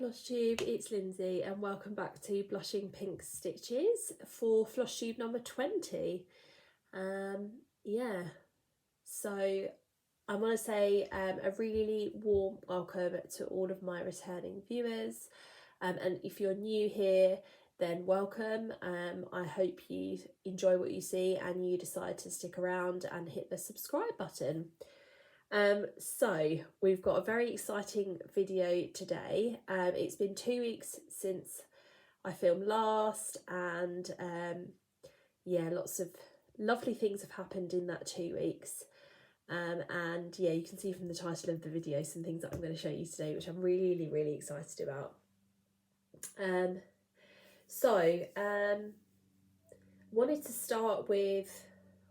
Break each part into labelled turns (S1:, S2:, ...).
S1: Flosstube, it's Lindsay and welcome back to Blushing Pink Stitches for Flosstube number 20. Yeah, so I want to say a really warm welcome to all of my returning viewers, and if you're new here then welcome. I hope you enjoy what you see and you decide to stick around and hit the subscribe button. So we've got a very exciting video today. It's been 2 weeks since I filmed last, and yeah, lots of lovely things have happened in that 2 weeks. And yeah, you can see from the title of the video some things that I'm going to show you today, which I'm really excited about. Wanted to start with,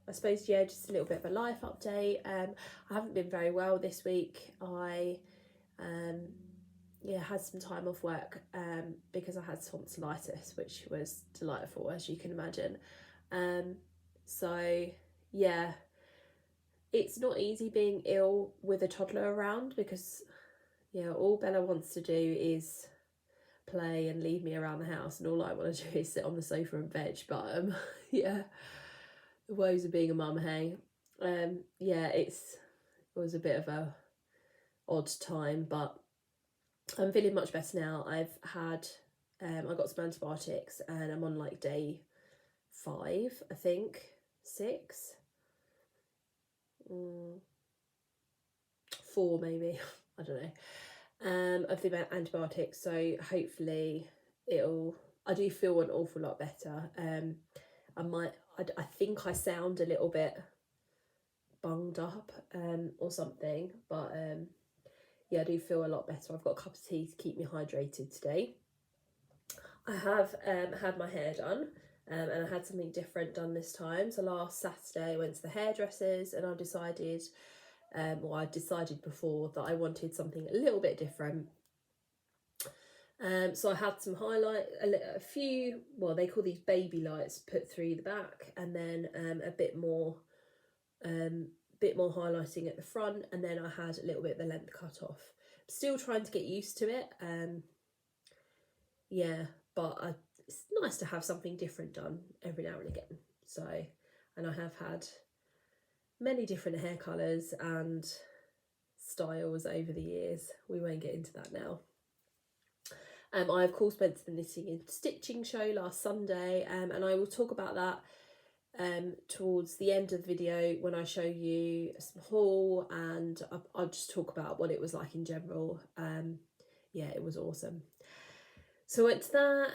S1: I suppose, yeah, just a little bit of a life update. I haven't been very well this week. I had some time off work because I had tonsillitis, which was delightful, as you can imagine. So yeah, it's not easy being ill with a toddler around, because yeah, all Bella wants to do is play and leave me around the house, and all I want to do is sit on the sofa and veg. But yeah, the woes of being a mum, hey. Yeah, it was a bit of a odd time, but I'm feeling much better now. I've had I got some antibiotics and I'm on like day 5, I think, 6, 4 maybe, I don't know, of the antibiotics, so hopefully I do feel an awful lot better. I think I sound a little bit bunged up or something, but yeah, I do feel a lot better. I've got a cup of tea to keep me hydrated today. I have had my hair done, and I had something different done this time. So last Saturday I went to the hairdressers, and I decided before that I wanted something a little bit different. So I had some highlight, a few, well, they call these baby lights, put through the back, and then a bit more highlighting at the front, and then I had a little bit of the length cut off. Still trying to get used to it. Yeah, but it's nice to have something different done every now and again. So, and I have had many different hair colours and styles over the years. We won't get into that now. I of course went to the knitting and stitching show last Sunday, and I will talk about that towards the end of the video when I show you some haul, and I'll just talk about what it was like in general. Yeah, it was awesome. So I went to that.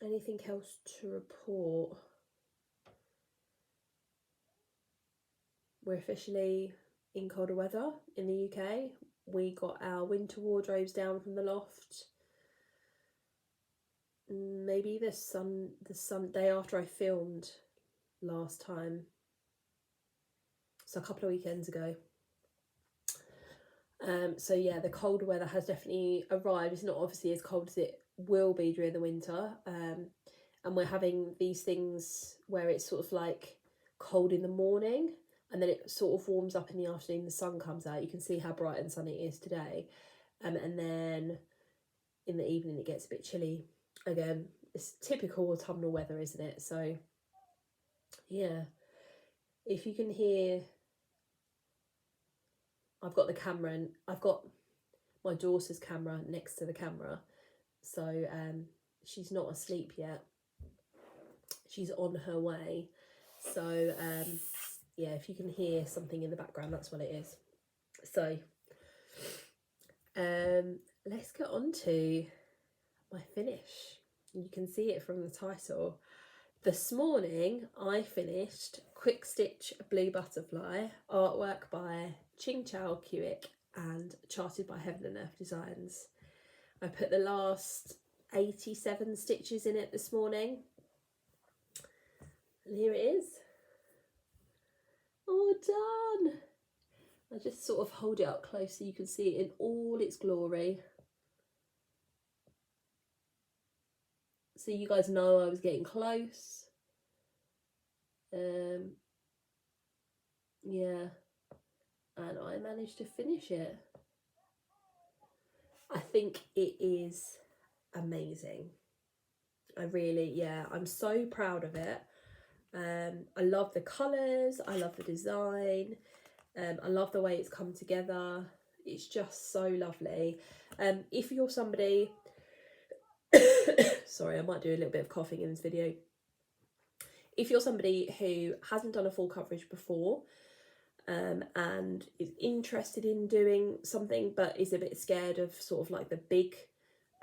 S1: Anything else to report? We're officially in colder weather in the UK. We got our winter wardrobes down from the loft maybe the Sunday after I filmed last time, so a couple of weekends ago. So yeah, the colder weather has definitely arrived. It's not obviously as cold as it will be during the winter, and we're having these things where it's sort of like cold in the morning and then it sort of warms up in the afternoon, the sun comes out. You can see how bright and sunny it is today, and then in the evening it gets a bit chilly again. It's typical autumnal weather, isn't it? So yeah, if you can hear, I've got the camera, and I've got my daughter's camera next to the camera, so she's not asleep yet, she's on her way. So yeah, if you can hear something in the background, that's what it is. So let's get on to my finish. You can see it from the title. This morning I finished Quick Stitch Blue Butterfly, artwork by Ching Chow Kewick and charted by Heaven and Earth Designs. I put the last 87 stitches in it this morning, and here it is. All done. I just sort of hold it up close so you can see it in all its glory, so you guys know I was getting close. Yeah, and I managed to finish it. I think it is amazing. I really, yeah, I'm so proud of it. I love the colours, I love the design, I love the way it's come together. It's just so lovely. If you're somebody, sorry, I might do a little bit of coughing in this video. If you're somebody who hasn't done a full coverage before, and is interested in doing something but is a bit scared of sort of like the big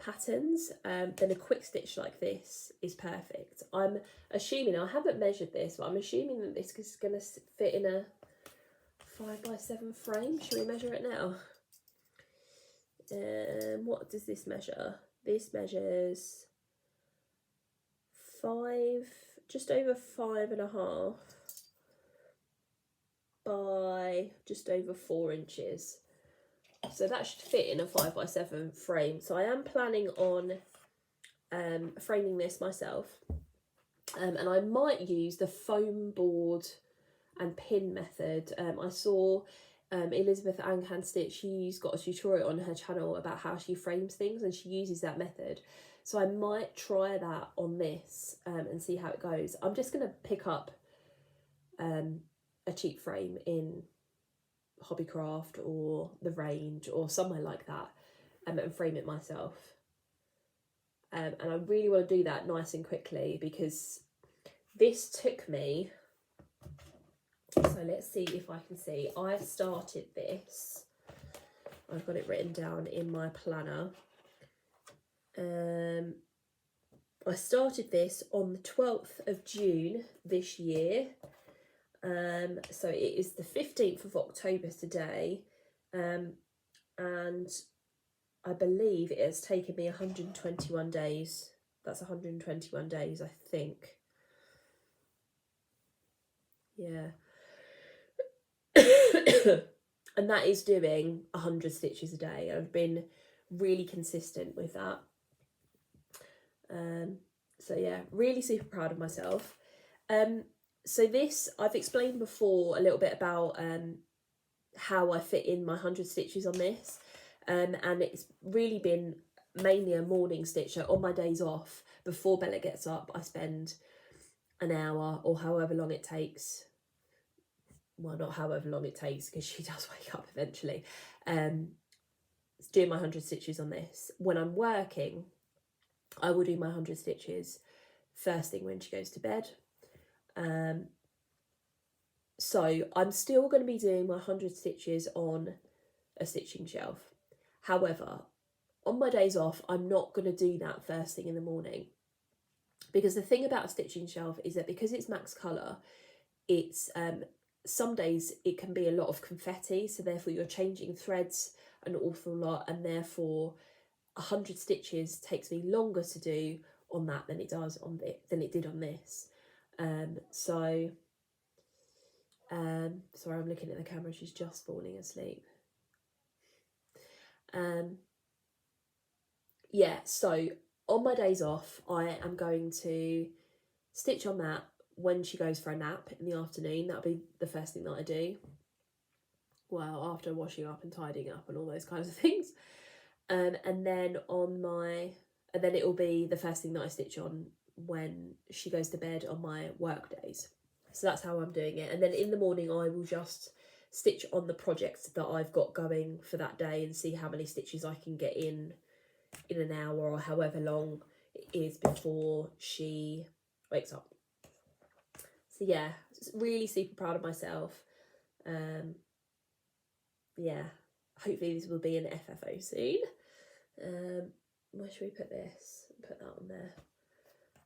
S1: patterns, then a quick stitch like this is perfect. I'm assuming, I haven't measured this, but I'm assuming that this is going to fit in a 5x7 frame. Should we measure it now? What does this measure? This measures just over 5.5 by just over 4 inches. So that should fit in a 5x7 frame. So I am planning on framing this myself. And I might use the foam board and pin method. I saw Elizabeth Ann Can Stitch, she's got a tutorial on her channel about how she frames things, and she uses that method. So I might try that on this and see how it goes. I'm just going to pick up a cheap frame in Hobbycraft or The Range or somewhere like that, and frame it myself. And I really want to do that nice and quickly, because this took me, so let's see if I can see, I started this, I've got it written down in my planner. I started this on the 12th of June this year. So it is the 15th of October today, and I believe it has taken me 121 days. That's 121 days, I think. Yeah. And that is doing 100 stitches a day. I've been really consistent with that. So yeah, really super proud of myself. So this, I've explained before a little bit about how I fit in my 100 stitches on this, and it's really been mainly a morning stitch. So on my days off, before Bella gets up, I spend an hour or however long it takes. Well, not however long it takes, because she does wake up eventually. Doing my 100 stitches on this. When I'm working, I will do my 100 stitches first thing when she goes to bed. So I'm still going to be doing my 100 stitches on a stitching shelf. However, on my days off, I'm not going to do that first thing in the morning, because the thing about a stitching shelf is that because it's max colour, it's some days it can be a lot of confetti, so therefore you're changing threads an awful lot, and therefore 100 stitches takes me longer to do on that than it does on it did on this. Sorry, I'm looking at the camera, she's just falling asleep. Yeah, so on my days off, I am going to stitch on that when she goes for a nap in the afternoon. That'll be the first thing that I do. Well, after washing up and tidying up and all those kinds of things. And then it will be the first thing that I stitch on when she goes to bed on my work days. So that's how I'm doing it. And then in the morning, I will just stitch on the projects that I've got going for that day and see how many stitches I can get in an hour or however long it is before she wakes up. So yeah, really super proud of myself. Yeah, hopefully this will be an FFO soon. Where should we put this? Put that on there.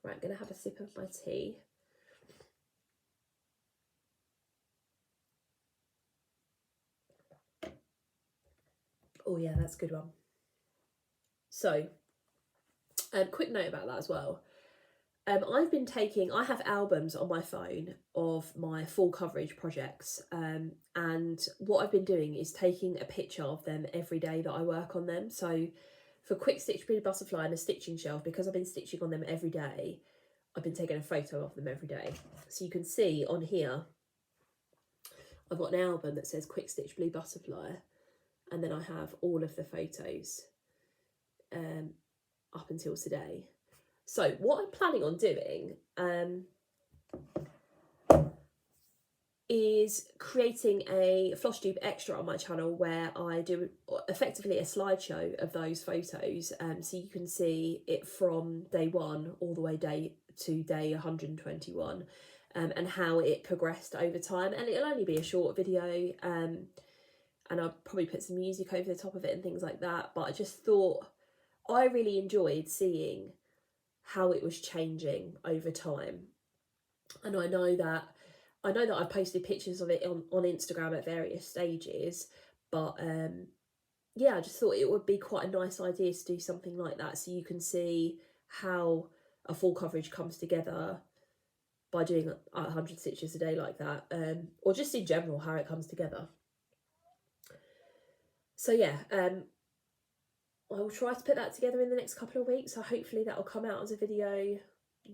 S1: Right, I'm going to have a sip of my tea. Oh yeah, that's a good one. So, quick note about that as well. I have albums on my phone of my full coverage projects, and what I've been doing is taking a picture of them every day that I work on them. So for Quick Stitch Pretty Butterfly and a stitching shelf, because I've been stitching on them every day, I've been taking a photo of them every day. So you can see on here, I've got an album that says Quick Stitch Blue Butterfly, and then I have all of the photos up until today. So what I'm planning on doing is creating a Flosstube extra on my channel where I do effectively a slideshow of those photos, so you can see it from day 1 all the way to day 121, and how it progressed over time. And it'll only be a short video, and I'll probably put some music over the top of it and things like that. But I just thought I really enjoyed seeing how it was changing over time. And I know that I've posted pictures of it on Instagram at various stages, but yeah, I just thought it would be quite a nice idea to do something like that, so you can see how a full coverage comes together by doing 100 stitches a day like that, or just in general how it comes together. So yeah, I will try to put that together in the next couple of weeks, so hopefully that will come out as a video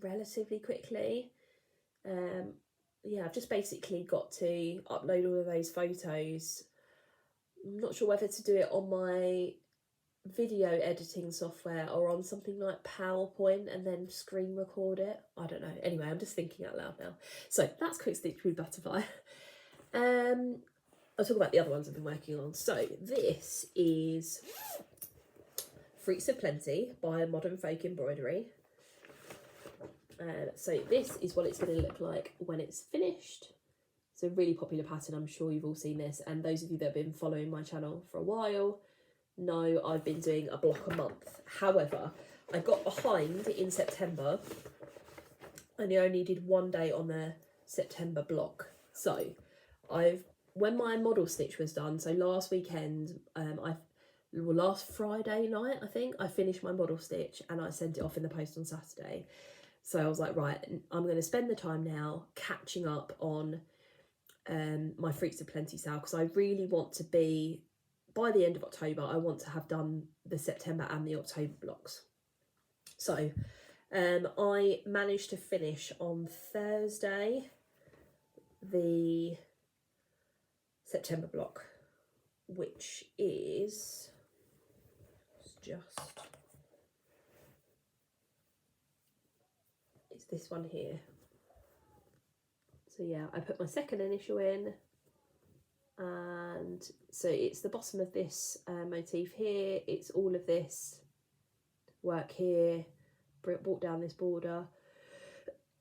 S1: relatively quickly. Yeah, I've just basically got to upload all of those photos. I'm not sure whether to do it on my video editing software or on something like PowerPoint and then screen record it. I don't know. Anyway, I'm just thinking out loud now. So that's Quick Stitch with Butterfly. I'll talk about the other ones I've been working on. So this is Fruits of Plenty by Modern Folk Embroidery. So this is what it's going to look like when it's finished. It's a really popular pattern, I'm sure you've all seen this, and those of you that have been following my channel for a while know I've been doing a block a month. However, I got behind in September and I only did 1 day on the September block. So when my model stitch was done, so last weekend, last Friday night I think, I finished my model stitch and I sent it off in the post on Saturday. So I was like, right, I'm going to spend the time now catching up on my Fruits of Plenty sale, because I really want to be, by the end of October, I want to have done the September and the October blocks. So I managed to finish on Thursday the September block, which is it's this one here. So yeah, I put my second initial in, and so it's the bottom of this motif here, it's all of this work here, brought down this border.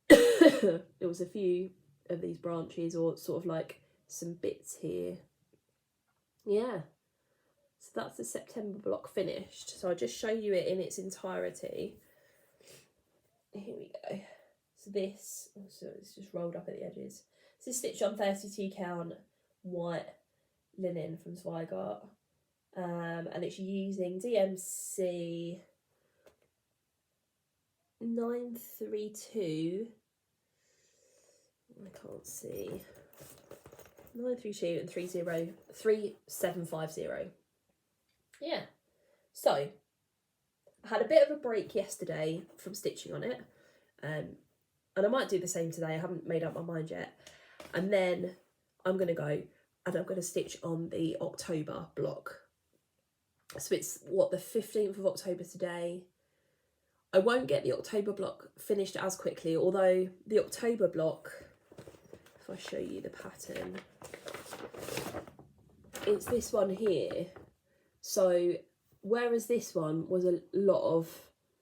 S1: There was a few of these branches, or sort of like some bits here. Yeah, so that's the September block finished. So I'll just show you it in its entirety. Here we go. So this, so it's just rolled up at the edges. This is stitched on 32 count white linen from Zweigart, and it's using DMC 932. I can't see. 932 and 3750. Yeah. So I had a bit of a break yesterday from stitching on it, and I might do the same today. I haven't made up my mind yet. And then I'm going to go and I'm going to stitch on the October block. So it's what, the 15th of October today. I won't get the October block finished as quickly, although the October block, if I show you the pattern, it's this one here. So whereas this one was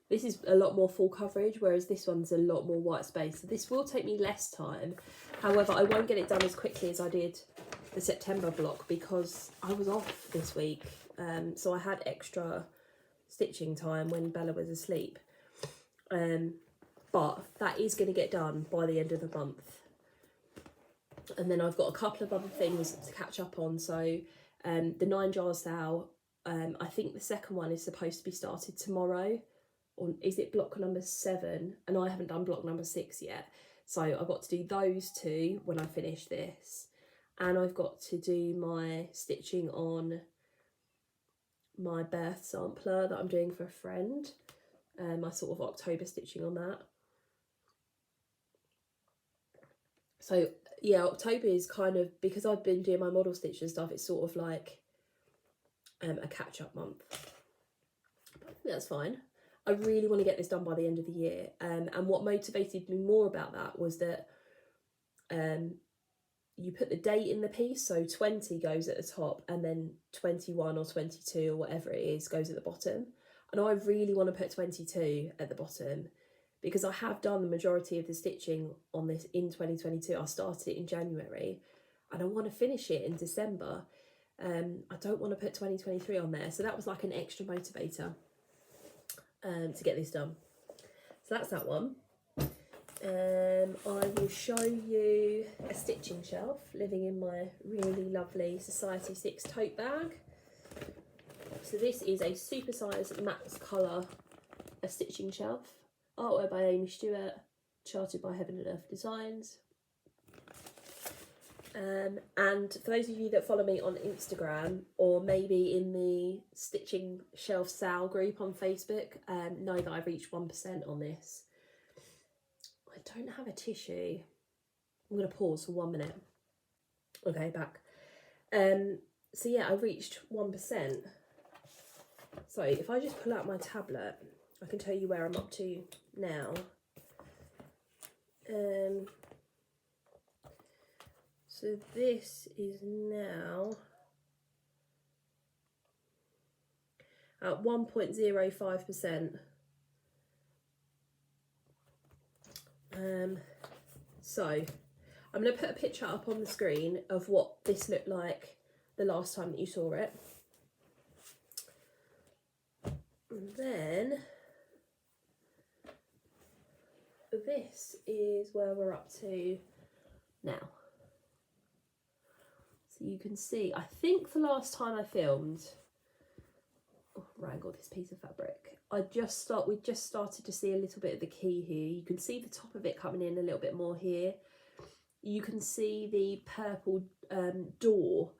S1: this is a lot more full coverage, whereas this one's a lot more white space. So this will take me less time. However, I won't get it done as quickly as I did the September block because I was off this week. So I had extra stitching time when Bella was asleep. But that is going to get done by the end of the month. And then I've got a couple of other things to catch up on. So the 9 jar sale, I think the second one is supposed to be started tomorrow. Or is it block number 7? And I haven't done block number 6 yet. So I've got to do those 2 when I finish this. And I've got to do my stitching on my birth sampler that I'm doing for a friend. My sort of October stitching on that. So yeah, October is kind of, because I've been doing my model stitch and stuff, it's sort of like a catch-up month. But I think that's fine. I really want to get this done by the end of the year. And what motivated me more about that was that you put the date in the piece, so 20 goes at the top and then 21 or 22 or whatever it is goes at the bottom. And I really want to put 22 at the bottom because I have done the majority of the stitching on this in 2022. I started it in January and I want to finish it in December. I don't want to put 2023 on there, so that was like an extra motivator to get this done. So that's that one. I will show you a stitching shelf living in my really lovely Society 6 tote bag. So this is a supersized max colour stitching shelf, artwork by Amy Stewart, charted by Heaven and Earth Designs. And for those of you that follow me on Instagram or maybe in the Stitching Shelf Sale group on Facebook, know that I've reached 1% on this. I don't have a tissue. I'm going to pause for 1 minute. Okay, back. So yeah, I've reached 1%. So if I just pull out my tablet, I can tell you where I'm up to now. So this is now at 1.05%. So I'm going to put a picture up on the screen of what this looked like the last time that you saw it. And then this is where we're up to now. So you can see, I think the last time I filmed, wrangle this piece of fabric, we just started to see a little bit of the key here. You can see the top of it coming in a little bit more here. You can see the purple door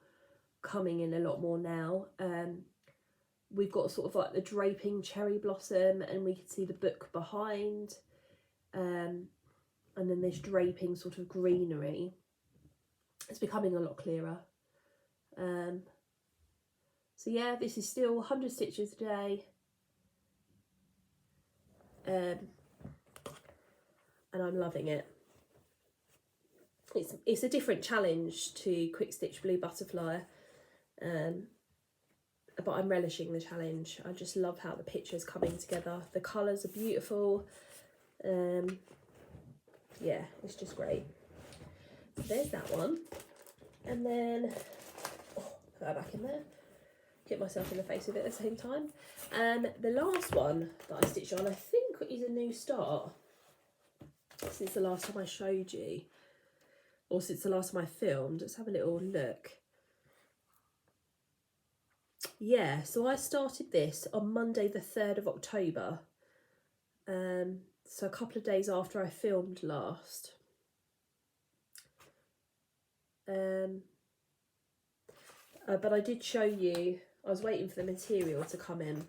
S1: coming in a lot more now. We've got sort of like the draping cherry blossom, and we can see the book behind, and then this draping sort of greenery. It's becoming a lot clearer. So yeah, this is still 100 stitches a day. And I'm loving it. It's a different challenge to Quick Stitch Blue Butterfly, but I'm relishing the challenge. I just love how the picture's coming together. The colours are beautiful. Yeah, it's just great. So there's that one. And then, put that back in there. Get myself in the face with it at the same time. The last one that I stitched on, I think, is a new start. Since the last time I showed you, or since the last time I filmed. Let's have a little look. Yeah, so I started this on Monday the 3rd of October. So a couple of days after I filmed last. But I did show you, I was waiting for the material to come in.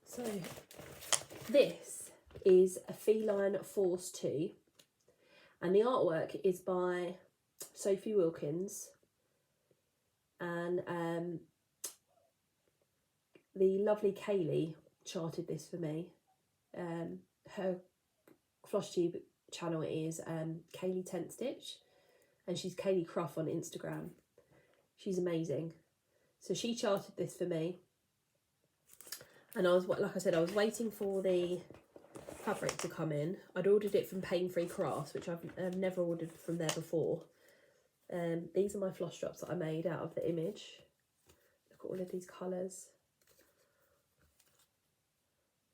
S1: So this is a Feline Force 2, and the artwork is by Sophie Wilkins, and the lovely Kaylee charted this for me. Her Flosstube channel is Kaylee Tent Stitch, and she's Kaylee Cruff on Instagram. She's amazing. So she charted this for me, and I was, like I said, I was waiting for the fabric to come in. I'd ordered it from Pain Free Crafts, which I've never ordered from there before. These are my floss drops that I made out of the image. Look at all of these colours.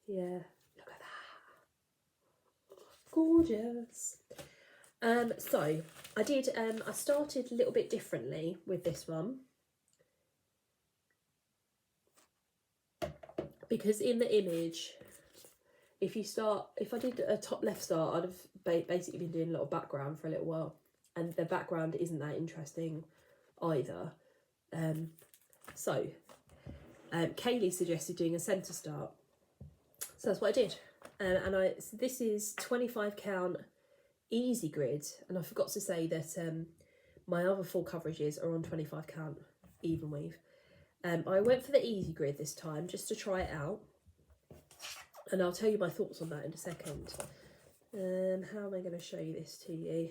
S1: Yeah, look at that. Gorgeous. So I did, I started a little bit differently with this one, because in the image, if I did a top left start, I'd have basically been doing a lot of background for a little while, and the background isn't that interesting either. So Kaylee suggested doing a centre start, so that's what I did. So this is 25 count easy grid, and I forgot to say that my other full coverages are on 25 count even weave. I went for the easy grid this time just to try it out, and I'll tell you my thoughts on that in a second. How am I going to show you this to you?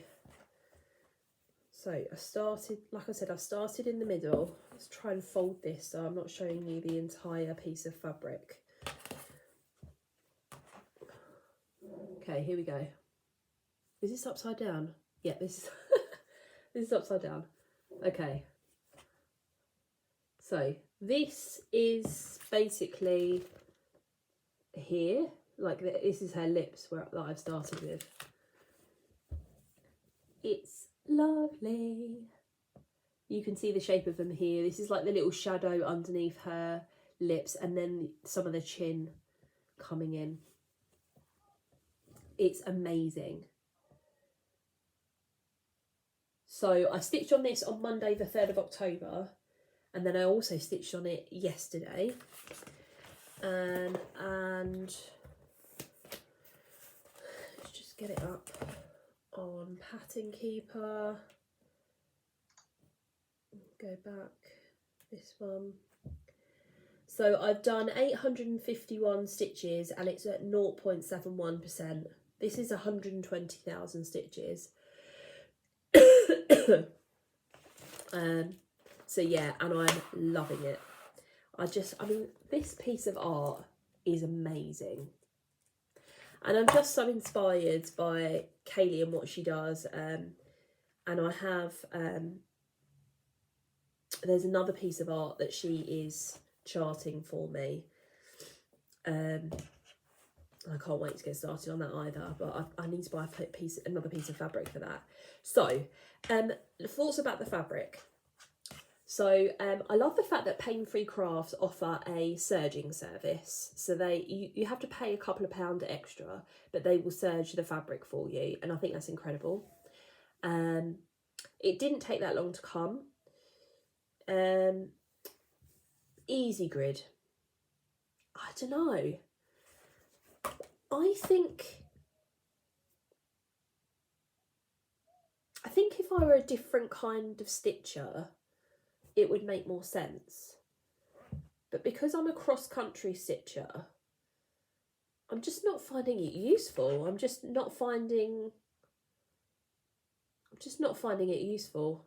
S1: So I started, like I said, I started in the middle. Let's try and fold this so I'm not showing you the entire piece of fabric. Okay, here we go. Is this upside down? Yeah, this is this is upside down. Okay. So this is basically here, like this is her lips that I've started with. It's lovely. You can see the shape of them here. This is like the little shadow underneath her lips, and then some of the chin coming in. It's amazing. So I stitched on this on Monday the 3rd of October, and then I also stitched on it yesterday. And let's just get it up on Pattern Keeper. Go back, this one. So I've done 851 stitches and it's at 0.71%. This is 120,000 stitches. So yeah, and I'm loving it. I mean, this piece of art is amazing. And I'm just so inspired by Kaylee and what she does. And I have, there's another piece of art that she is charting for me. I can't wait to get started on that either, but I need to buy another piece of fabric for that. So, thoughts about the fabric. So I love the fact that Pain Free Crafts offer a serging service. So you have to pay a couple of pounds extra, but they will serge the fabric for you, and I think that's incredible. It didn't take that long to come. Easy grid. I don't know. I think if I were a different kind of stitcher, it would make more sense. But because I'm a cross-country stitcher, I'm just not finding it useful. I'm just not finding it useful.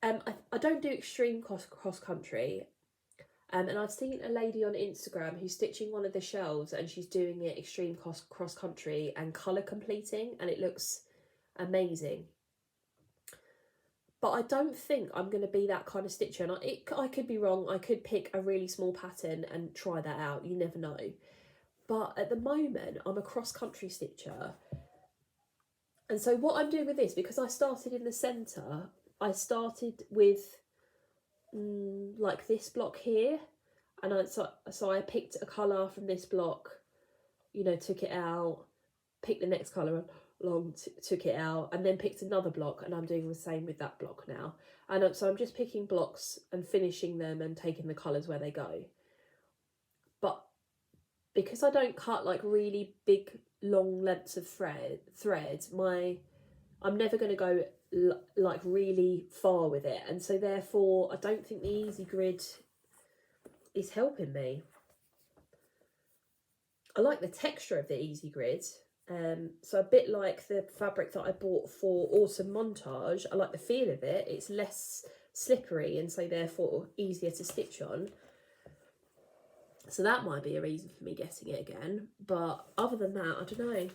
S1: I don't do extreme cross-country. And I've seen a lady on Instagram who's stitching one of the shelves, and she's doing it extreme cross-country and colour completing, and it looks amazing. But I don't think I'm going to be that kind of stitcher. And I could be wrong. I could pick a really small pattern and try that out. You never know. But at the moment, I'm a cross-country stitcher. And so what I'm doing with this, because I started in the centre, I started with like this block here. And so I picked a colour from this block, you know, took it out, picked the next colour along, took it out, and then picked another block, and I'm doing the same with that block now. And so I'm just picking blocks and finishing them and taking the colours where they go. But because I don't cut like really big long lengths of thread, I'm never going to go like really far with it, and so therefore I don't think the easy grid is helping me. I like the texture of the easy grid. So a bit like the fabric that I bought for Autumn Montage, I like the feel of it. It's less slippery and so therefore easier to stitch on. So that might be a reason for me getting it again. But other than that, I don't know.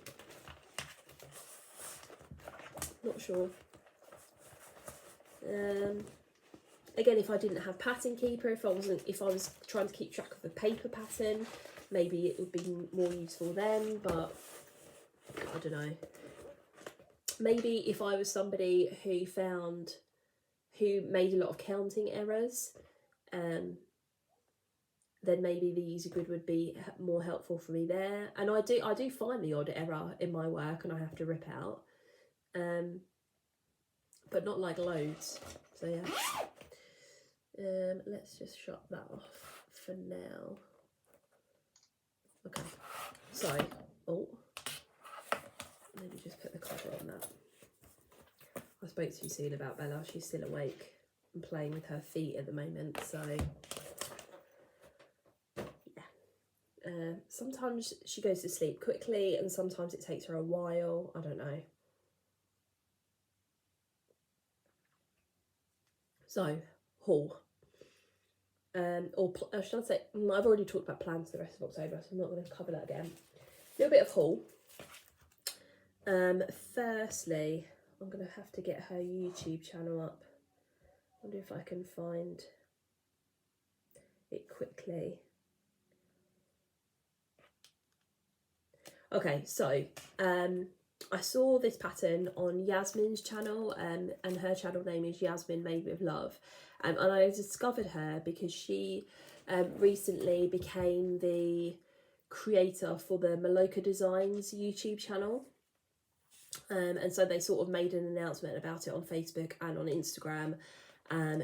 S1: Not sure. Again, if I didn't have Pattern Keeper, if I was trying to keep track of the paper pattern, maybe it would be more useful then, but I don't know. Maybe if I was somebody who made a lot of counting errors, then maybe the easy grid would be more helpful for me there. And I do find the odd error in my work and I have to rip out, but not like loads. So yeah, let's just shut that off for now. Okay, so maybe just put the cover on that. I spoke too soon about Bella. She's still awake and playing with her feet at the moment, so Sometimes she goes to sleep quickly and sometimes it takes her a while. I don't know. So, haul. Or should I say, I've already talked about plans for the rest of October, so I'm not going to cover that again. A little bit of haul. Firstly, I'm going to have to get her YouTube channel up. I wonder if I can find it quickly. Okay, so I saw this pattern on Yasmin's channel, and her channel name is Yasmin Made with Love. And I discovered her because she recently became the creator for the Maloka Designs YouTube channel. And so they sort of made an announcement about it on Facebook and on Instagram.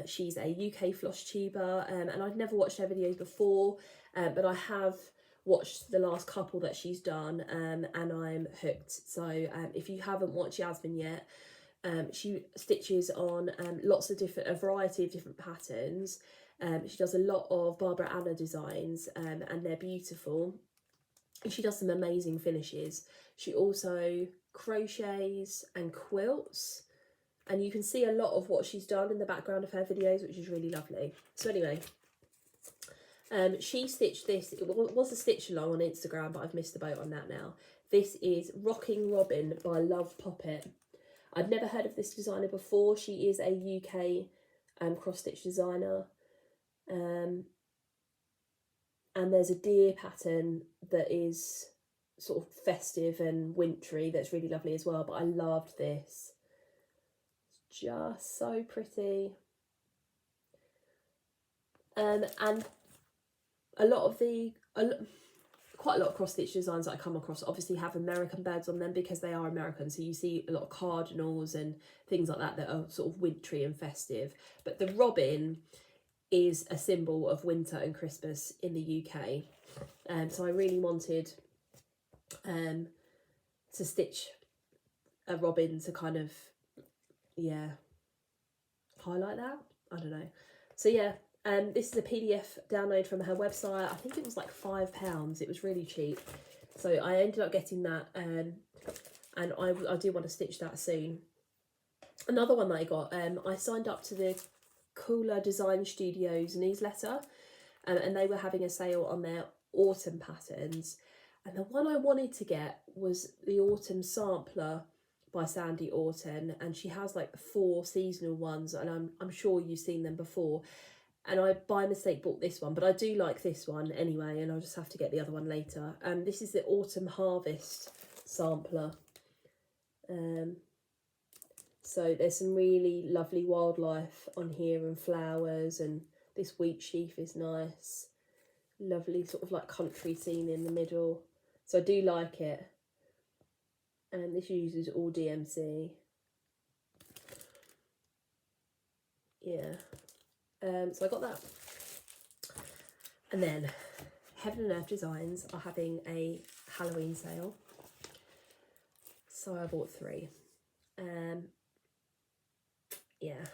S1: She's a UK Flosstuber, and I'd never watched her videos before, but I have watched the last couple that she's done, and I'm hooked. So if you haven't watched Yasmin yet, she stitches on a variety of different patterns. She does a lot of Barbara Anna designs, and they're beautiful. And she does some amazing finishes. She also crochets and quilts, and you can see a lot of what she's done in the background of her videos, which is really lovely. So anyway, she stitched this. It was a stitch along on Instagram, but I've missed the boat on that now. This is Rocking Robin by Love Poppet. I'd never heard of this designer before. She is a UK cross-stitch designer. And there's a deer pattern that is sort of festive and wintry that's really lovely as well, but I loved this. It's just so pretty. And quite a lot of cross-stitch designs that I come across obviously have American birds on them because they are American, so you see a lot of cardinals and things like that are sort of wintry and festive, but the robin is a symbol of winter and Christmas in the UK, so I really wanted to stitch a robin to kind of, yeah, highlight that. I don't know. So yeah, this is a PDF download from her website. I think it was like £5. It was really cheap, so I ended up getting that, and I do want to stitch that soon. Another one that I got, I signed up to the Cooler Design Studios newsletter, and they were having a sale on their autumn patterns, and the one I wanted to get was the Autumn Sampler by Sandy Orton, and she has like 4 seasonal ones, and I'm sure you've seen them before, and I by mistake bought this one, but I do like this one anyway, and I'll just have to get the other one later. This is the Autumn Harvest Sampler. So there's some really lovely wildlife on here and flowers, and this wheat sheaf is nice. Lovely sort of like country scene in the middle. So I do like it. And this uses all DMC. Yeah. So I got that. And then Heaven and Earth Designs are having a Halloween sale. So I bought 3. Yeah.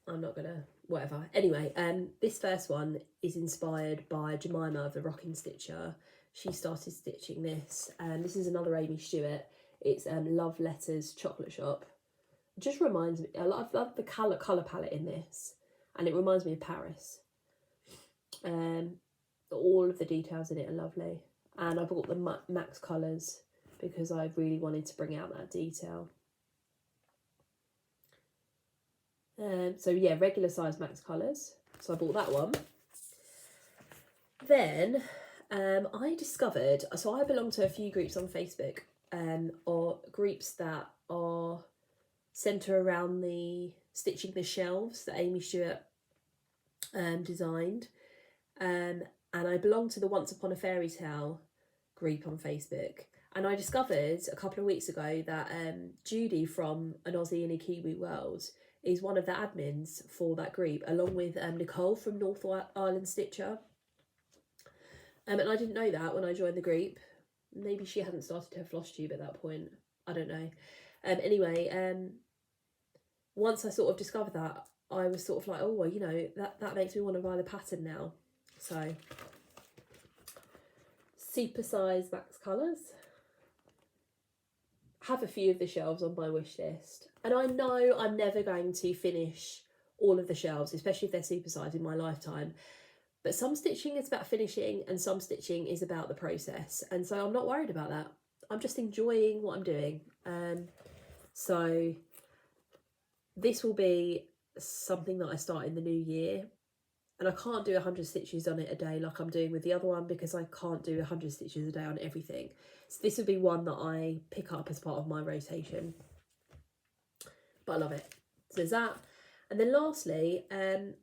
S1: I'm not gonna, whatever. Anyway, this first one is inspired by Jemima of the Rocking Stitcher. She started stitching this, and this is another Amy Stewart. It's Love Letters Chocolate Shop. It just reminds me, I love the colour palette in this, and it reminds me of Paris. All of the details in it are lovely, and I bought the Max colours because I really wanted to bring out that detail. So yeah, regular size Max colours. So I bought that one. Then I discovered, so I belong to a few groups on Facebook, or groups that are centre around the stitching the shelves that Amy Stewart designed. And I belong to the Once Upon a Fairy Tale group on Facebook. And I discovered a couple of weeks ago that Judy from An Aussie in a Kiwi World is one of the admins for that group, along with Nicole from North Island Stitcher. And I didn't know that when I joined the group. Maybe she hadn't started her Flosstube at that point. I don't know. Anyway, once I sort of discovered that, I was sort of like, oh, well, you know, that makes me want to buy the pattern now. So super size max colours. Have a few of the shelves on my wish list, and I know I'm never going to finish all of the shelves, especially if they're super size, in my lifetime. But some stitching is about finishing and some stitching is about the process, and so I'm not worried about that. I'm just enjoying what I'm doing. So this will be something that I start in the new year, and I can't do 100 stitches on it a day like I'm doing with the other one, because I can't do 100 stitches a day on everything. So this would be one that I pick up as part of my rotation. But I love it. So there's that. And then lastly,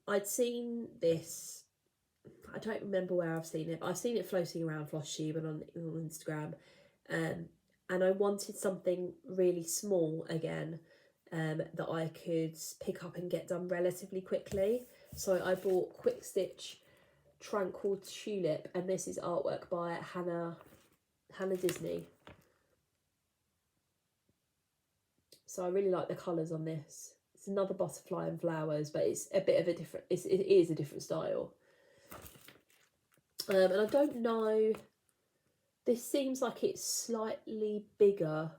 S1: I'd seen this, I don't remember where I've seen it, but I've seen it floating around Flosstube and on Instagram. And I wanted something really small again, that I could pick up and get done relatively quickly. So I bought Quick Stitch Tranquil Tulip, and this is artwork by Hannah Disney. So I really like the colours on this. It's another butterfly and flowers, but it's a bit of a different, it is a different style. And I don't know, this seems like it's slightly bigger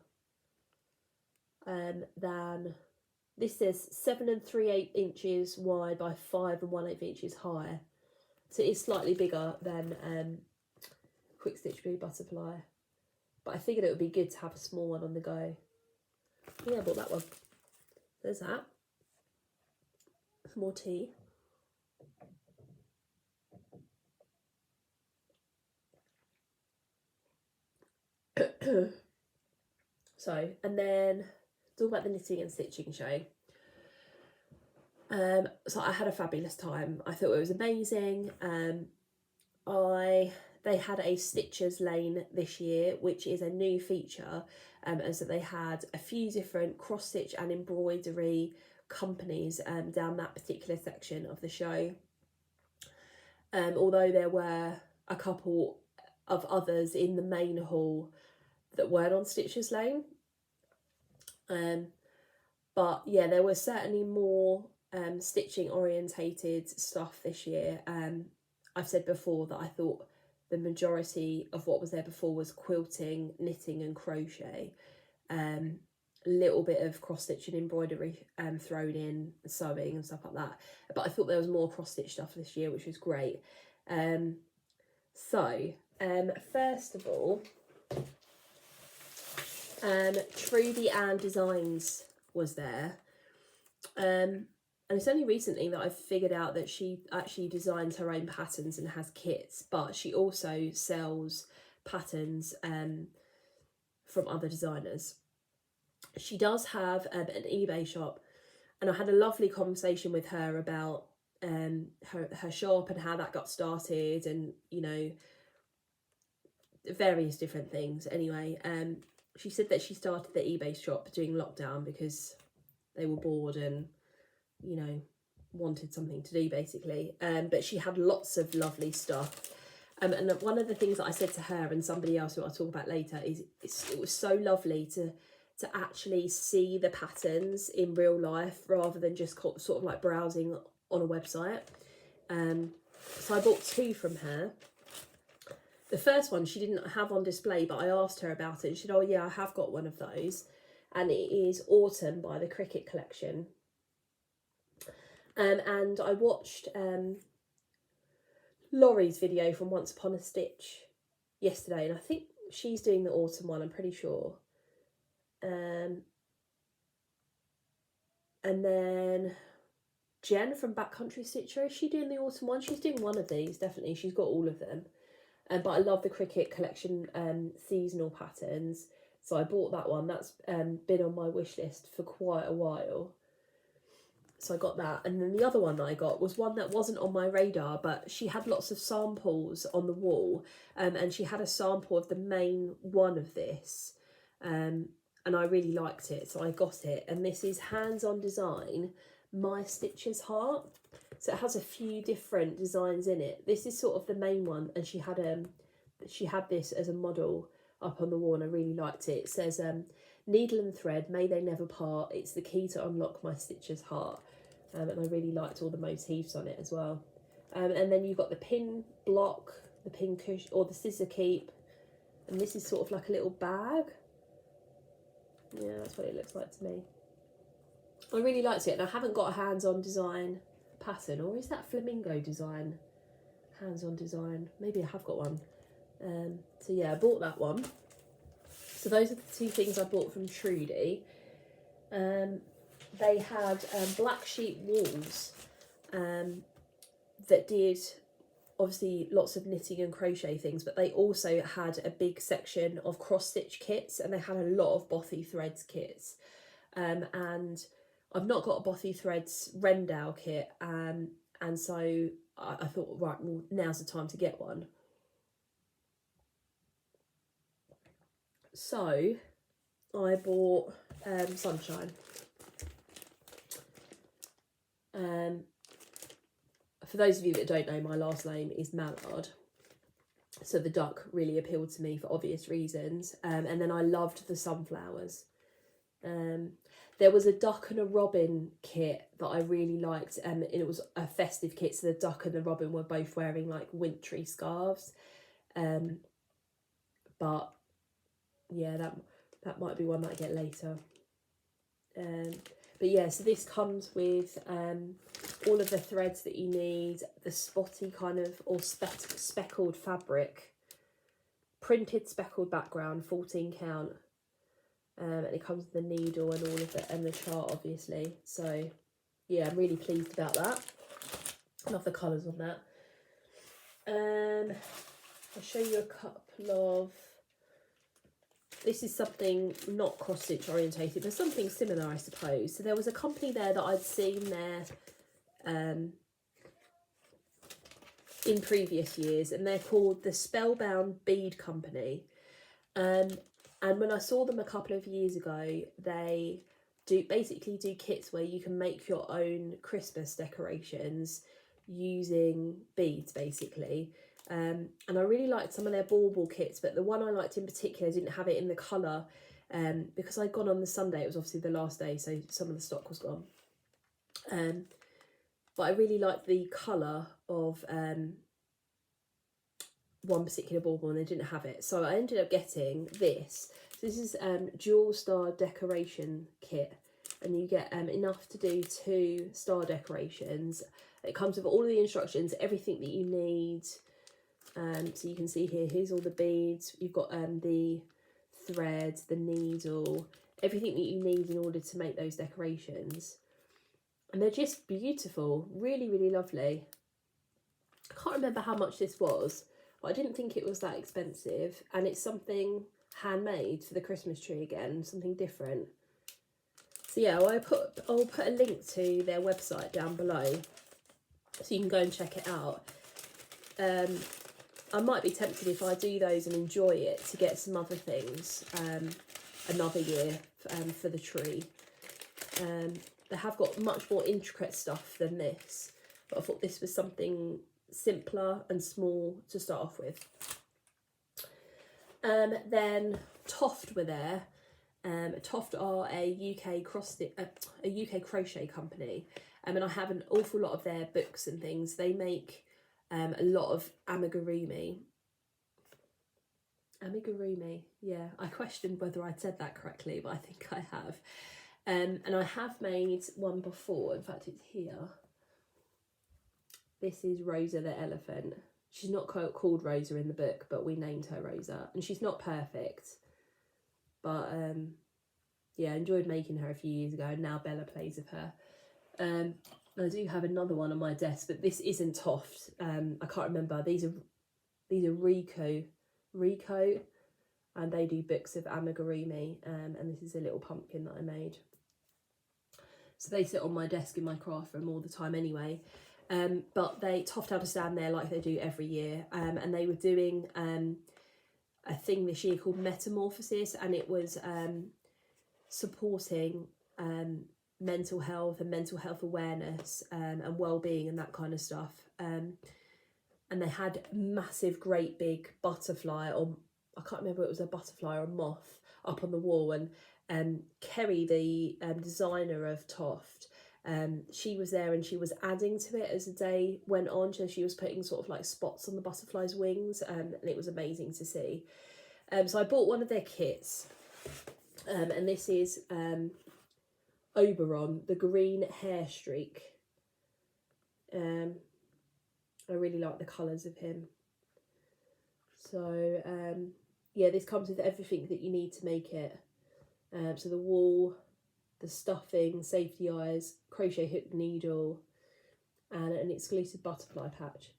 S1: than, this says 7 3/8 inches wide by 5 1/8 inches high. So it is slightly bigger than Quick Stitch Blue Butterfly. But I figured it would be good to have a small one on the go. Yeah, I bought that one. There's that. More tea. So, and then talk about the knitting and stitching show. So I had a fabulous time. I thought it was amazing. They had a Stitchers Lane this year, which is a new feature, and so they had a few different cross stitch and embroidery companies down that particular section of the show. Although there were a couple of others in the main hall that weren't on Stitchers Lane. But yeah, there was certainly more stitching orientated stuff this year. I've said before that I thought the majority of what was there before was quilting, knitting and crochet. A little bit of cross stitch and embroidery thrown in, sewing and stuff like that. But I thought there was more cross stitch stuff this year, which was great. First of all, Trudy Ann Designs was there. And it's only recently that I've figured out that she actually designs her own patterns and has kits, but she also sells patterns from other designers. She does have an eBay shop, and I had a lovely conversation with her about her shop and how that got started, and you know, various different things. Anyway, she said that she started the eBay shop during lockdown because they were bored and, you know, wanted something to do basically. But she had lots of lovely stuff. And one of the things that I said to her and somebody else who I'll talk about later is it was so lovely to actually see the patterns in real life rather than just sort of like browsing on a website. So I bought two from her. The first one she didn't have on display, but I asked her about it. She said, oh yeah, I have got one of those. And it is Autumn by the Cricket Collection. And I watched Laurie's video from Once Upon a Stitch yesterday, and I think she's doing the Autumn one, I'm pretty sure. And then Jen from Backcountry Stitcher, is she doing the Autumn one? She's doing one of these, definitely. She's got all of them. But I love the Cricket Collection seasonal patterns, so I bought that one. That's been on my wish list for quite a while. So I got that. And then the other one that I got was one that wasn't on my radar, but she had lots of samples on the wall, and she had a sample of the main one of this, and I really liked it, so I got it. And this is Hands On Design, My Stitcher's Heart. So it has a few different designs in it. This is sort of the main one, and she had this as a model up on the wall, and I really liked it. It says, needle and thread, may they never part. It's the key to unlock my stitcher's heart. And I really liked all the motifs on it as well. And then you've got the pin block, the pin cushion, or the scissor keep, and this is sort of like a little bag. Yeah, that's what it looks like to me. I really liked it, and I haven't got a hands-on design pattern, or is that flamingo design? Hands-on design, maybe I have got one. So yeah, I bought that one. So those are the two things I bought from Trudy. They had black sheep walls that did obviously lots of knitting and crochet things, but they also had a big section of cross-stitch kits, and they had a lot of Bothy Threads kits. And I've not got a Bothy Threads Rendell kit, and so I thought, right, well, now's the time to get one. So I bought Sunshine. For those of you that don't know, my last name is Mallard, so the duck really appealed to me for obvious reasons. And then I loved the sunflowers. There was a duck and a robin kit that I really liked, and it was a festive kit, so the duck and the robin were both wearing like wintry scarves. But yeah, that might be one that I get later. But yeah, so this comes with all of the threads that you need, the spotty kind of, or speckled fabric, printed speckled background, 14 count, and it comes with the needle and all of it, and the chart obviously. So yeah, I'm really pleased about that. I love the colours on that. I'll show you a couple of, this is something not cross-stitch orientated, but something similar, I suppose. So there was a company there that I'd seen there in previous years, and they're called the Spellbound Bead Company. And when I saw them a couple of years ago, they basically do kits where you can make your own Christmas decorations using beads, basically. And I really liked some of their bauble kits, but the one I liked in particular didn't have it in the colour, because I'd gone on the Sunday. It was obviously the last day, so some of the stock was gone. But I really liked the colour of one particular bauble, and they didn't have it, so I ended up getting this. So this is Jewel Star Decoration Kit, and you get enough to do 2 star decorations. It comes with all of the instructions, everything that you need. So you can see here, here's all the beads. You've got the threads, the needle, everything that you need in order to make those decorations. And they're just beautiful, really, really lovely. I can't remember how much this was, but I didn't think it was that expensive. And it's something handmade for the Christmas tree again, something different. So yeah, I'll put a link to their website down below, so you can go and check it out. I might be tempted, if I do those and enjoy it, to get some other things another year for the tree. They have got much more intricate stuff than this, but I thought this was something simpler and small to start off with. Then Toft were there. Toft are a UK crochet company, and I have an awful lot of their books and things. They make a lot of amigurumi. Yeah, I questioned whether I'd said that correctly, but I think I have. And I have made one before. In fact, it's here. This is Rosa the elephant. She's not called Rosa in the book, but we named her Rosa, and she's not perfect, but yeah, I enjoyed making her a few years ago, and now Bella plays with her. I do have another one on my desk, but this isn't Toft. I can't remember. These are Rico, and they do books of amigurumi. And this is a little pumpkin that I made. So they sit on my desk in my craft room all the time anyway. But Toft had a stand there like they do every year, and they were doing a thing this year called Metamorphosis, and it was supporting mental health and mental health awareness and well-being and that kind of stuff. And they had massive, great big butterfly, or I can't remember if it was a butterfly or a moth, up on the wall. And Kerry, the designer of Toft, she was there and she was adding to it as the day went on. So she was putting sort of like spots on the butterfly's wings, and it was amazing to see. So I bought one of their kits, and this is Oberon, the green hair streak. I really like the colours of him. So yeah, this comes with everything that you need to make it. So the wool, the stuffing, safety eyes, crochet hook needle, and an exclusive butterfly patch.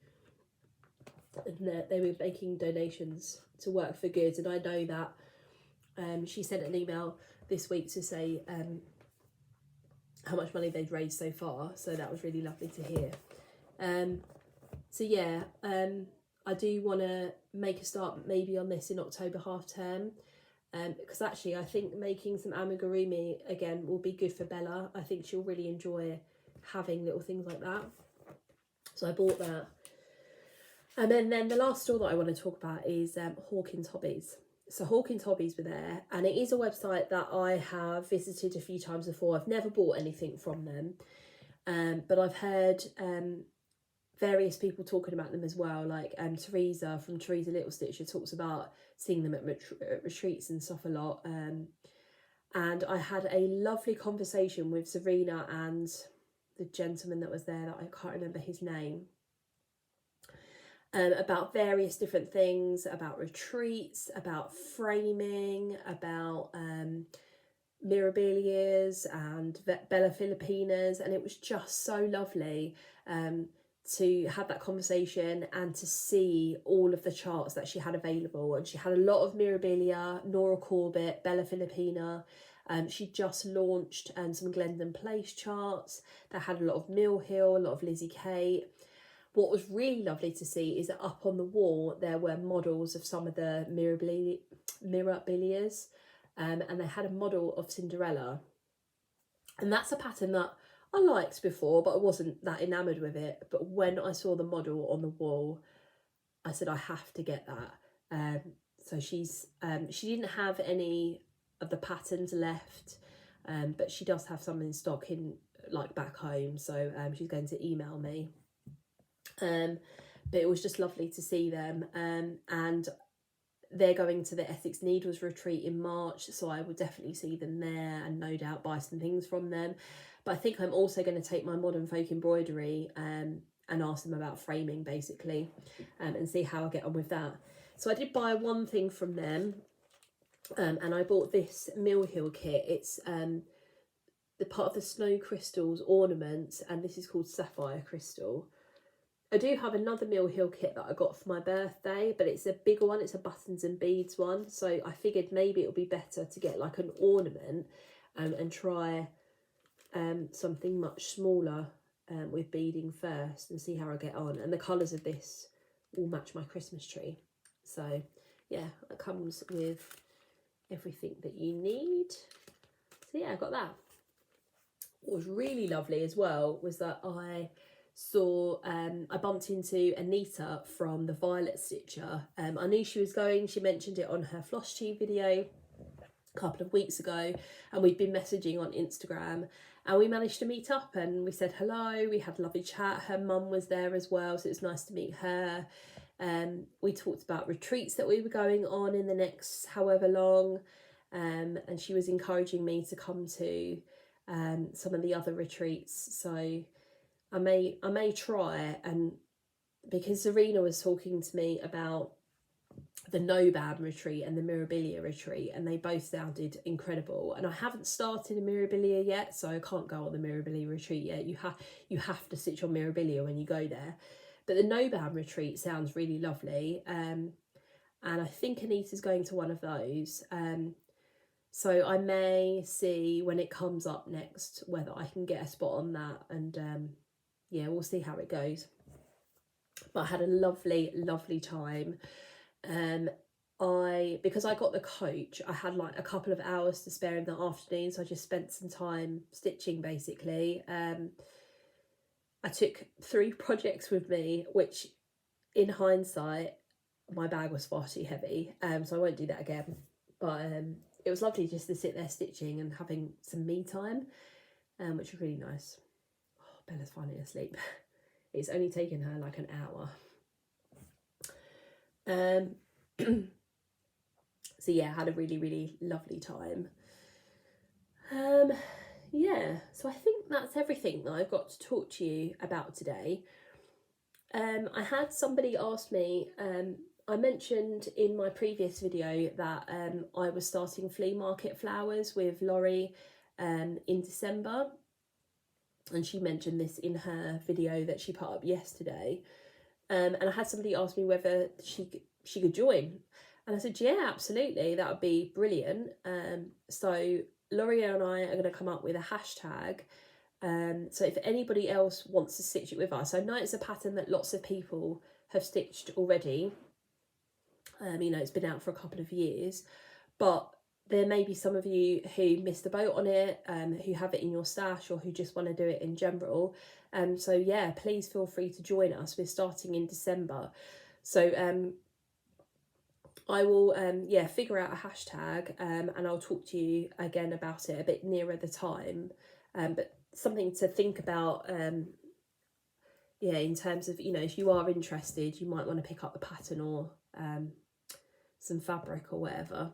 S1: And they were making donations to Work for Good, and I know that she sent an email this week to say how much money they'd raised so far, so that was really lovely to hear. So yeah, I do want to make a start maybe on this in October half term, because actually I think making some amigurumi again will be good for Bella. I think she'll really enjoy having little things like that. So I bought that. And then the last store that I want to talk about is Hawkins Hobbies. So Hawkins Hobbies were there, and it is a website that I have visited a few times before. I've never bought anything from them, but I've heard various people talking about them as well, like Teresa from Teresa Little Stitcher talks about seeing them at retreats and stuff a lot. And I had a lovely conversation with Serena and the gentleman that was there, that I can't remember his name, about various different things, about retreats, about framing, about mirabilias and Bella Filipinas, and it was just so lovely to have that conversation and to see all of the charts that she had available. And she had a lot of mirabilia, Nora Corbett, Bella Filipina. She just launched some Glendon Place charts that had a lot of Mill Hill, a lot of Lizzie Kate. What was really lovely to see is that up on the wall there were models of some of the mirabilias, and they had a model of Cinderella, and that's a pattern that I liked before, but I wasn't that enamoured with it. But when I saw the model on the wall, I said I have to get that. So she didn't have any of the patterns left, but she does have some in stock in like back home. So she's going to email me. But it was just lovely to see them, and they're going to the Essex Needles retreat in March, so I will definitely see them there and no doubt buy some things from them. But I think I'm also going to take my Modern Folk Embroidery and ask them about framing basically, and see how I get on with that. So I did buy one thing from them, and I bought this Mill Hill kit. It's the part of the Snow Crystals ornament, and this is called Sapphire Crystal. I do have another Mill Hill kit that I got for my birthday, but it's a bigger one. It's a buttons and beads one. So I figured maybe it would be better to get like an ornament and try something much smaller with beading first and see how I get on. And the colours of this will match my Christmas tree. So yeah, it comes with everything that you need. So yeah, I got that. What was really lovely as well was that I bumped into Anita from the Violet Stitcher. I knew she was going. She mentioned it on her Flosstube video a couple of weeks ago, and we'd been messaging on Instagram, and we managed to meet up and we said hello. We had a lovely chat. Her mum was there as well, so it was nice to meet her. We talked about retreats that we were going on in the next however long, and she was encouraging me to come to some of the other retreats. So I may try, and because Serena was talking to me about the Nobam retreat and the Mirabilia retreat, and they both sounded incredible. And I haven't started a Mirabilia yet, so I can't go on the Mirabilia retreat yet. You have to stitch on Mirabilia when you go there. But the Nobam retreat sounds really lovely, and I think Anita's going to one of those. So I may see when it comes up next whether I can get a spot on that, and yeah, we'll see how it goes. But I had a lovely time. Because I got the coach, I had like a couple of hours to spare in the afternoon, so I just spent some time stitching basically. I took 3 projects with me, which in hindsight my bag was far too heavy, so I won't do that again. But it was lovely just to sit there stitching and having some me time, which was really nice. Bella's finally asleep. It's only taken her like an hour. So yeah, had a really lovely time. Yeah, so I think that's everything that I've got to talk to you about today. I had somebody ask me, I mentioned in my previous video that I was starting flea market flowers with Laurie in December, and she mentioned this in her video that she put up yesterday. And I had somebody ask me whether she could join, and I said, yeah, absolutely, that would be brilliant. So Laurie and I are going to come up with a hashtag. So if anybody else wants to stitch it with us, I know it's a pattern that lots of people have stitched already. You know, it's been out for a couple of years, but there may be some of you who missed the boat on it, who have it in your stash, or who just want to do it in general. So yeah, please feel free to join us. We're starting in December. So I will figure out a hashtag, and I'll talk to you again about it a bit nearer the time. But something to think about, in terms of, you know, if you are interested, you might want to pick up the pattern or some fabric or whatever.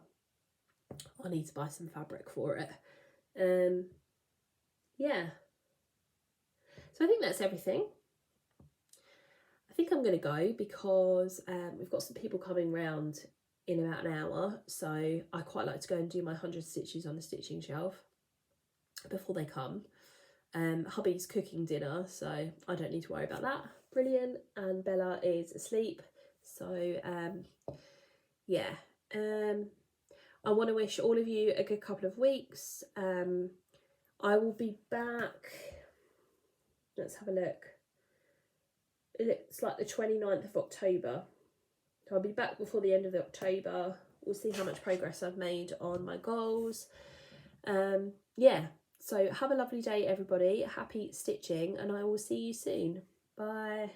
S1: I need to buy some fabric for it. Yeah. So I think that's everything. I think I'm going to go because we've got some people coming round in about an hour. So I quite like to go and do my 100 stitches on the stitching shelf before they come. Hubby's cooking dinner, so I don't need to worry about that. Brilliant. And Bella is asleep. So yeah. I want to wish all of you a good couple of weeks. I will be back. Let's have a look. It's like the 29th of October. So I'll be back before the end of October. We'll see how much progress I've made on my goals. Yeah, so have a lovely day, everybody. Happy stitching, and I will see you soon. Bye.